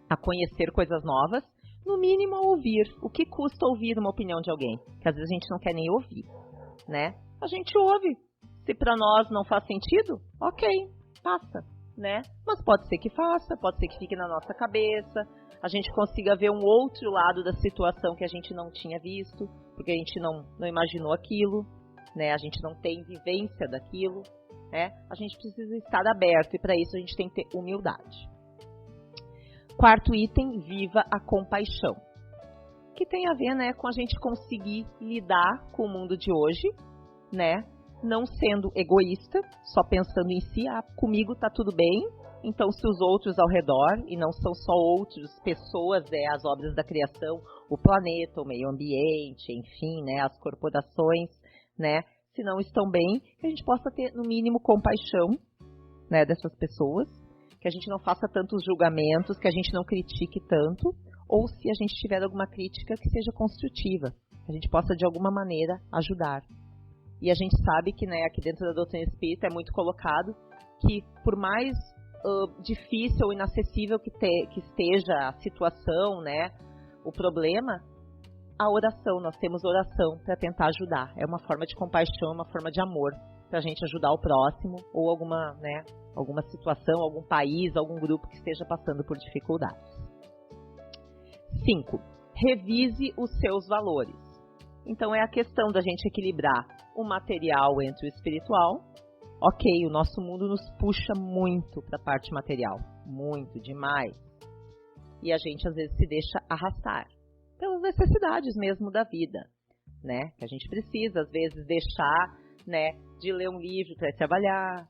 a conhecer coisas novas, no mínimo a ouvir. O que custa ouvir uma opinião de alguém? Que às vezes a gente não quer nem ouvir, né? A gente ouve. Se para nós não faz sentido, ok, passa, né? Mas pode ser que faça, pode ser que fique na nossa cabeça, a gente consiga ver um outro lado da situação que a gente não tinha visto, porque a gente não imaginou aquilo, né? A gente não tem vivência daquilo, né? A gente precisa estar aberto e para isso a gente tem que ter humildade. Quarto item, viva a compaixão, que tem a ver, né, com a gente conseguir lidar com o mundo de hoje, né, não sendo egoísta, só pensando em si, comigo tá tudo bem, então se os outros ao redor, e não são só outros, pessoas, as obras da criação, o planeta, o meio ambiente, enfim, né, as corporações, né, se não estão bem, que a gente possa ter, no mínimo, compaixão, né, dessas pessoas, que a gente não faça tantos julgamentos, que a gente não critique tanto, ou se a gente tiver alguma crítica que seja construtiva, que a gente possa de alguma maneira ajudar. E a gente sabe que, né, aqui dentro da doutrina espírita é muito colocado que por mais difícil ou inacessível que esteja a situação, né, o problema, a oração, nós temos oração para tentar ajudar. É uma forma de compaixão, uma forma de amor para a gente ajudar o próximo ou alguma situação, algum país, algum grupo que esteja passando por dificuldades. 5. Revise os seus valores. Então, é a questão da gente equilibrar o material entre o espiritual. Ok, o nosso mundo nos puxa muito para a parte material, muito, demais. E a gente, às vezes, se deixa arrastar pelas necessidades mesmo da vida, né? Que a gente precisa, às vezes, deixar, né, de ler um livro para trabalhar,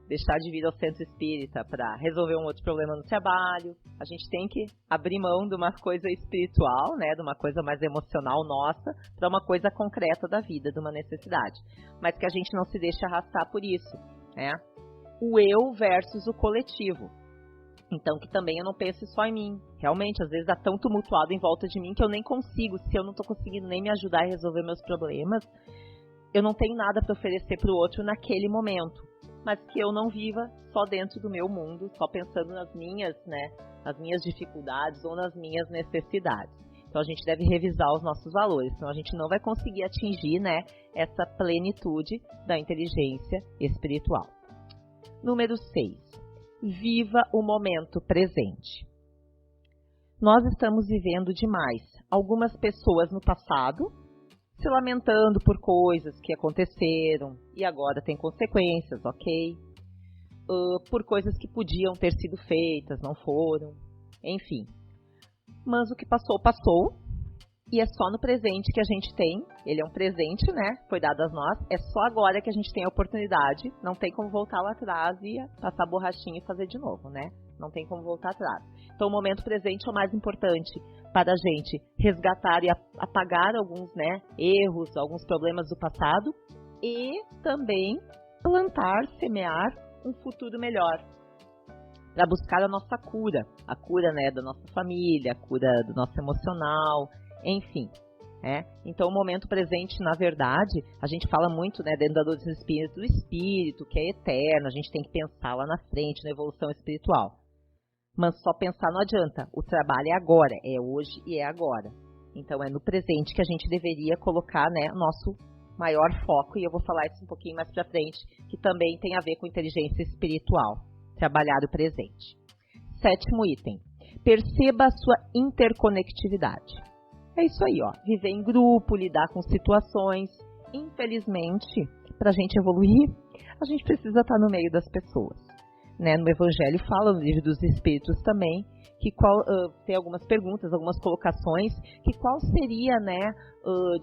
deixar de vir ao centro espírita para resolver um outro problema no trabalho. A gente tem que abrir mão de uma coisa espiritual, né, de uma coisa mais emocional nossa, para uma coisa concreta da vida, de uma necessidade. Mas que a gente não se deixe arrastar por isso, né? O eu versus o coletivo. Então, que também eu não pense só em mim. Realmente, às vezes, dá tão tumultuado em volta de mim que eu nem consigo. Se eu não estou conseguindo nem me ajudar a resolver meus problemas, eu não tenho nada para oferecer para o outro naquele momento. Mas que eu não viva só dentro do meu mundo, só pensando nas minhas, né, nas minhas dificuldades ou nas minhas necessidades. Então, a gente deve revisar os nossos valores, senão a gente não vai conseguir atingir, né, essa plenitude da inteligência espiritual. Número 6. Viva o momento presente. Nós estamos vivendo demais. Algumas pessoas no passado se lamentando por coisas que aconteceram e agora tem consequências, ok? Por coisas que podiam ter sido feitas, não foram, enfim. Mas o que passou, passou, e é só no presente que a gente tem, ele é um presente, né, foi dado a nós, é só agora que a gente tem a oportunidade, não tem como voltar lá atrás e passar borrachinha e fazer de novo, né? Não tem como voltar atrás. Então, o momento presente é o mais importante para a gente resgatar e apagar alguns, né, erros, alguns problemas do passado e também plantar, semear um futuro melhor para buscar a nossa cura, a cura, né, da nossa família, a cura do nosso emocional, enfim. Então, o momento presente, na verdade, a gente fala muito, né, dentro da doutrina espírita, do espírito, que é eterno, a gente tem que pensar lá na frente, na evolução espiritual. Mas só pensar não adianta. O trabalho é agora, é hoje e é agora. Então, é no presente que a gente deveria colocar, né, o nosso maior foco. E eu vou falar isso um pouquinho mais pra frente, que também tem a ver com inteligência espiritual. Trabalhar o presente. 7º item. Perceba a sua interconectividade. É isso aí, ó. Viver em grupo, lidar com situações. Infelizmente, pra gente evoluir, a gente precisa estar no meio das pessoas. Né, no Evangelho fala, no Livro dos Espíritos também, que tem algumas perguntas, algumas colocações, que qual seria, né,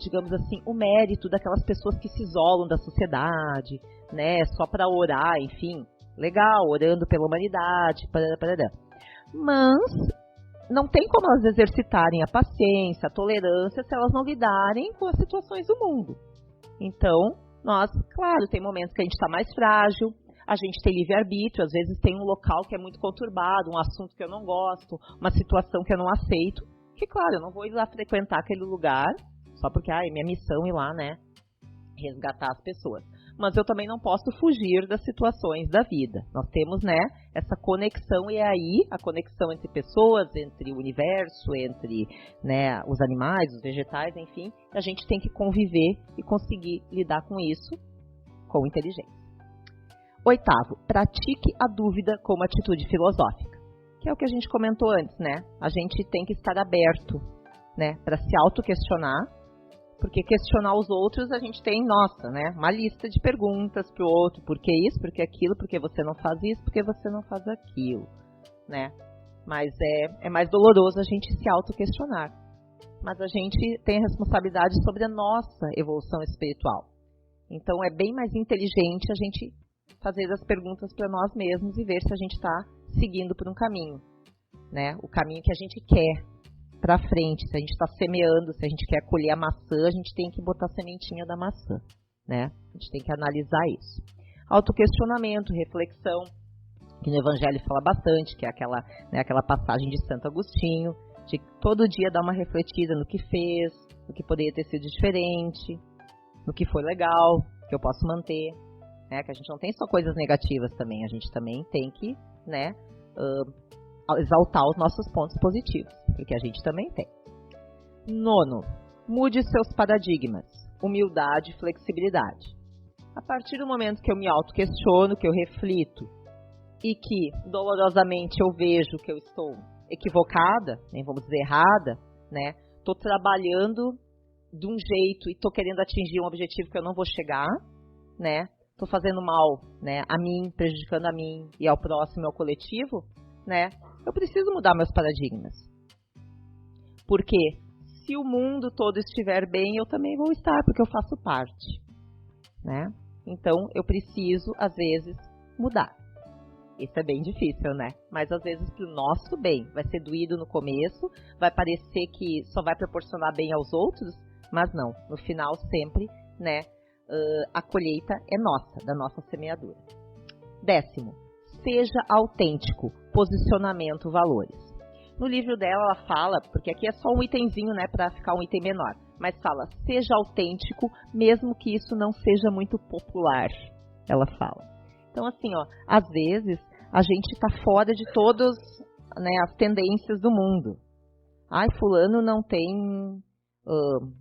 digamos assim, o mérito daquelas pessoas que se isolam da sociedade, né, só para orar, enfim, legal, orando pela humanidade, mas não tem como elas exercitarem a paciência, a tolerância, se elas não lidarem com as situações do mundo. Então, nós, claro, tem momentos que a gente está mais frágil, a gente tem livre-arbítrio, às vezes tem um local que é muito conturbado, um assunto que eu não gosto, uma situação que eu não aceito, que claro, eu não vou ir lá frequentar aquele lugar, só porque é minha missão ir lá, né, resgatar as pessoas. Mas eu também não posso fugir das situações da vida. Nós temos, né, essa conexão, e é aí a conexão entre pessoas, entre o universo, entre, né, os animais, os vegetais, enfim, a gente tem que conviver e conseguir lidar com isso com inteligência. 8º, pratique a dúvida como atitude filosófica, que é o que a gente comentou antes, né? A gente tem que estar aberto, né, para se autoquestionar, porque questionar os outros a gente tem, nossa, né, uma lista de perguntas para o outro, por que isso, por que aquilo, por que você não faz isso, por que você não faz aquilo, né? Mas é mais doloroso a gente se autoquestionar. Mas a gente tem a responsabilidade sobre a nossa evolução espiritual. Então é bem mais inteligente a gente fazer as perguntas para nós mesmos e ver se a gente está seguindo por um caminho, né? O caminho que a gente quer para frente. Se a gente está semeando, se a gente quer colher a maçã, a gente tem que botar a sementinha da maçã, né? A gente tem que analisar isso. Autoquestionamento, reflexão, que no Evangelho fala bastante, que é aquela passagem de Santo Agostinho, de todo dia dar uma refletida no que fez, no que poderia ter sido diferente, no que foi legal, que eu posso manter. Que a gente não tem só coisas negativas também, a gente também tem que, né, exaltar os nossos pontos positivos, porque a gente também tem. 9º, mude seus paradigmas, humildade e flexibilidade. A partir do momento que eu me auto-questiono, que eu reflito e que dolorosamente eu vejo que eu estou equivocada, nem vamos dizer errada, né? Estou trabalhando de um jeito e estou querendo atingir um objetivo que eu não vou chegar, né? Estou fazendo mal, né, a mim, prejudicando a mim e ao próximo, ao coletivo, né? Eu preciso mudar meus paradigmas. Porque se o mundo todo estiver bem, eu também vou estar, porque eu faço parte, né? Então, eu preciso, às vezes, mudar. Isso é bem difícil, né? Mas, às vezes, para o nosso bem. Vai ser doído no começo, vai parecer que só vai proporcionar bem aos outros, mas não. No final, sempre, né? A colheita é nossa, da nossa semeadura. 10º, seja autêntico, posicionamento, valores. No livro dela, ela fala, porque aqui é só um itemzinho, né, para ficar um item menor, mas fala, seja autêntico, mesmo que isso não seja muito popular, ela fala. Então, assim, ó, às vezes, a gente está fora de todas, né, as tendências do mundo. Ai, fulano não tem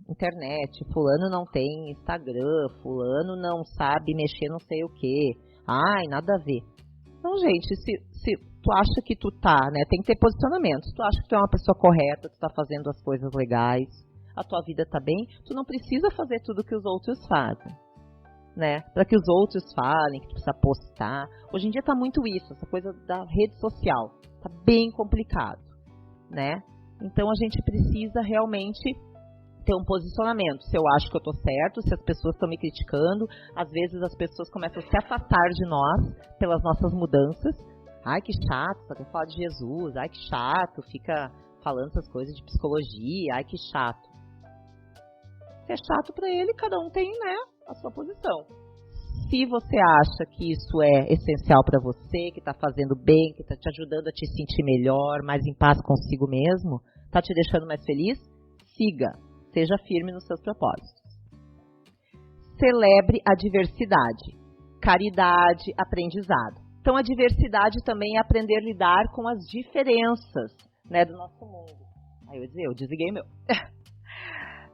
internet, fulano não tem Instagram, fulano não sabe mexer não sei o quê. Ai, nada a ver. Então, gente, se tu acha que tu tá, né, tem que ter posicionamento. Se tu acha que tu é uma pessoa correta, tu tá fazendo as coisas legais, a tua vida tá bem, tu não precisa fazer tudo que os outros fazem, né? Para que os outros falem, que tu precisa postar. Hoje em dia tá muito isso, essa coisa da rede social. Tá bem complicado, né? Então, a gente precisa realmente ter um posicionamento. Se eu acho que eu tô certo, se as pessoas estão me criticando, às vezes as pessoas começam a se afastar de nós pelas nossas mudanças. Ai, que chato, só quer falar de Jesus. Ai, que chato, fica falando essas coisas de psicologia. Ai, que chato. Se é chato para ele, cada um tem, né, a sua posição. Se você acha que isso é essencial para você, que está fazendo bem, que está te ajudando a te sentir melhor, mais em paz consigo mesmo, está te deixando mais feliz, siga. Seja firme nos seus propósitos. Celebre a diversidade, caridade, aprendizado. Então, a diversidade também é aprender a lidar com as diferenças, né, do nosso mundo. Aí eu desliguei meu.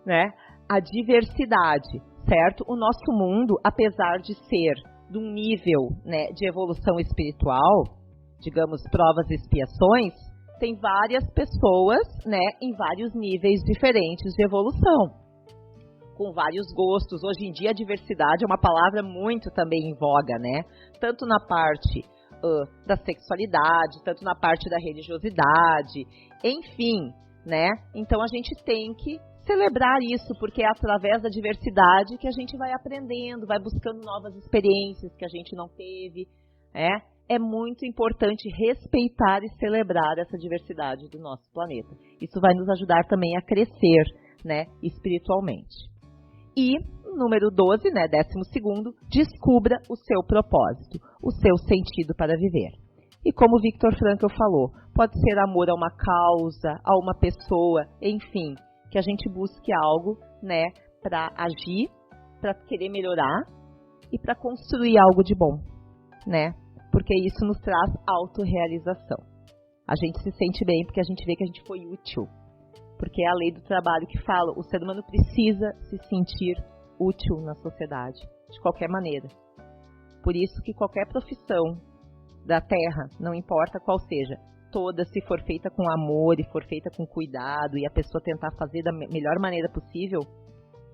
Né? A diversidade, certo? O nosso mundo, apesar de ser de um nível, né, de evolução espiritual, digamos, provas e expiações, tem várias pessoas, né, em vários níveis diferentes de evolução, com vários gostos. Hoje em dia a diversidade é uma palavra muito também em voga, né? Tanto na parte da sexualidade, tanto na parte da religiosidade, enfim, né? Então a gente tem que celebrar isso, porque é através da diversidade que a gente vai aprendendo, vai buscando novas experiências que a gente não teve, né? É muito importante respeitar e celebrar essa diversidade do nosso planeta. Isso vai nos ajudar também a crescer, né, espiritualmente. E, número 12, né, 12º, descubra o seu propósito, o seu sentido para viver. E como o Viktor Frankl falou, pode ser amor a uma causa, a uma pessoa, enfim, que a gente busque algo, né, para agir, para querer melhorar e para construir algo de bom, né? Porque isso nos traz autorrealização. A gente se sente bem porque a gente vê que a gente foi útil. Porque é a lei do trabalho que fala, o ser humano precisa se sentir útil na sociedade, de qualquer maneira. Por isso que qualquer profissão da Terra, não importa qual seja, toda, se for feita com amor e for feita com cuidado e a pessoa tentar fazer da melhor maneira possível,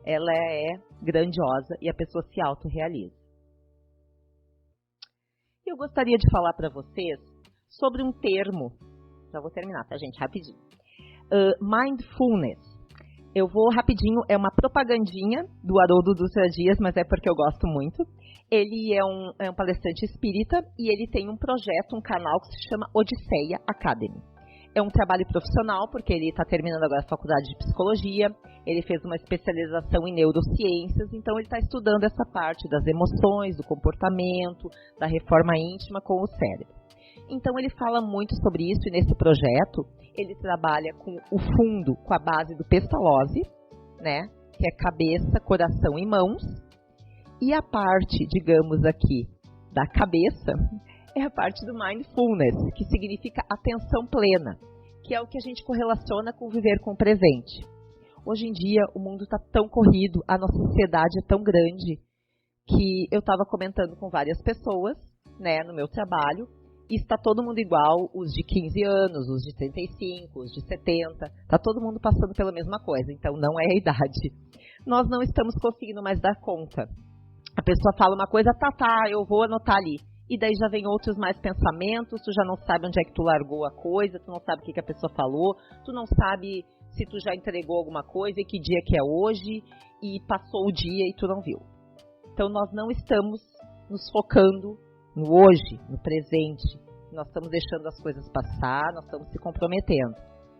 ela é grandiosa e a pessoa se autorrealiza. Eu gostaria de falar para vocês sobre um termo, já vou terminar, tá, gente, rapidinho. Mindfulness. Eu vou rapidinho, é uma propagandinha do Haroldo Dutra Dias, mas é porque eu gosto muito. Ele é um palestrante espírita e ele tem um projeto, um canal que se chama Odisseia Academy. É um trabalho profissional, porque ele está terminando agora a faculdade de psicologia, ele fez uma especialização em neurociências, então ele está estudando essa parte das emoções, do comportamento, da reforma íntima com o cérebro. Então ele fala muito sobre isso e nesse projeto ele trabalha com o fundo, com a base do Pestalozzi, né, que é cabeça, coração e mãos, e a parte, digamos aqui, da cabeça é a parte do mindfulness, que significa atenção plena, que é o que a gente correlaciona com viver com o presente. Hoje em dia, o mundo está tão corrido, a nossa sociedade é tão grande, que eu estava comentando com várias pessoas, né, no meu trabalho, e está todo mundo igual, os de 15 anos, os de 35, os de 70, está todo mundo passando pela mesma coisa, então não é a idade. Nós não estamos conseguindo mais dar conta. A pessoa fala uma coisa, eu vou anotar ali. E daí já vem outros mais pensamentos, tu já não sabe onde é que tu largou a coisa, tu não sabe o que a pessoa falou, tu não sabe se tu já entregou alguma coisa e que dia que é hoje, e passou o dia e tu não viu. Então nós não estamos nos focando no hoje, no presente. Nós estamos deixando as coisas passar, nós estamos se comprometendo.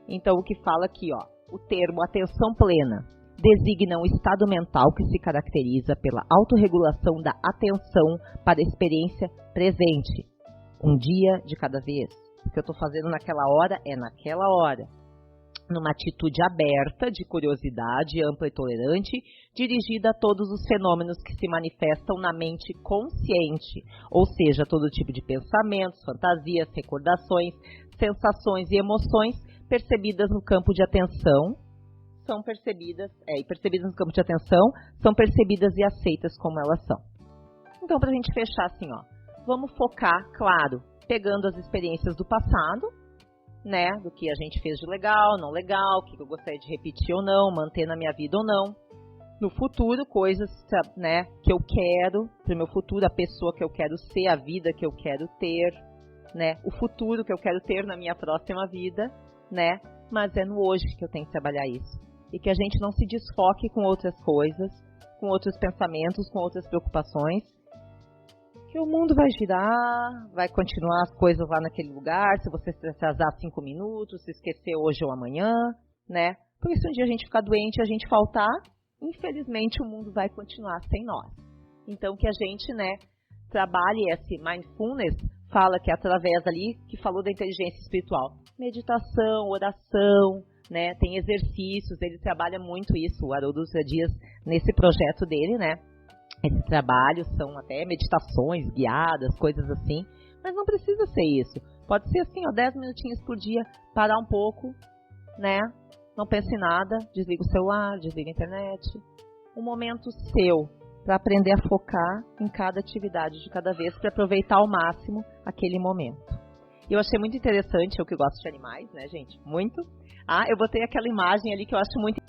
Então o que fala aqui, ó, o termo atenção plena designa um estado mental que se caracteriza pela autorregulação da atenção para a experiência presente. Um dia de cada vez. O que eu estou fazendo naquela hora é naquela hora. Numa atitude aberta, de curiosidade, ampla e tolerante, dirigida a todos os fenômenos que se manifestam na mente consciente, ou seja, todo tipo de pensamentos, fantasias, recordações, sensações e emoções percebidas no campo de atenção, são percebidas no campo de atenção, são percebidas e aceitas como elas são. Então, para a gente fechar assim, ó, vamos focar, claro, pegando as experiências do passado, né, do que a gente fez de legal, não legal, o que eu gostaria de repetir ou não, manter na minha vida ou não. No futuro, coisas, né, que eu quero para o meu futuro, a pessoa que eu quero ser, a vida que eu quero ter, né, o futuro que eu quero ter na minha próxima vida, né, mas é no hoje que eu tenho que trabalhar isso. E que a gente não se desfoque com outras coisas, com outros pensamentos, com outras preocupações, que o mundo vai girar, vai continuar as coisas lá naquele lugar, se você se atrasar 5 minutos, se esquecer hoje ou amanhã, né? Porque se um dia a gente ficar doente e a gente faltar, infelizmente o mundo vai continuar sem nós. Então que a gente, né, trabalhe esse mindfulness, fala que é através ali, que falou da inteligência espiritual, meditação, oração, né, tem exercícios, ele trabalha muito isso, o Haroldo Dutra Dias, nesse projeto dele, né? Esse trabalho são até meditações guiadas, coisas assim, mas não precisa ser isso. Pode ser assim, ó, 10 minutinhos por dia, parar um pouco, né? Não pense em nada, desliga o celular, desliga a internet. Um momento seu para aprender a focar em cada atividade de cada vez, para aproveitar ao máximo aquele momento. E eu achei muito interessante, eu que gosto de animais, né, gente? Muito. Eu botei aquela imagem ali que eu acho muito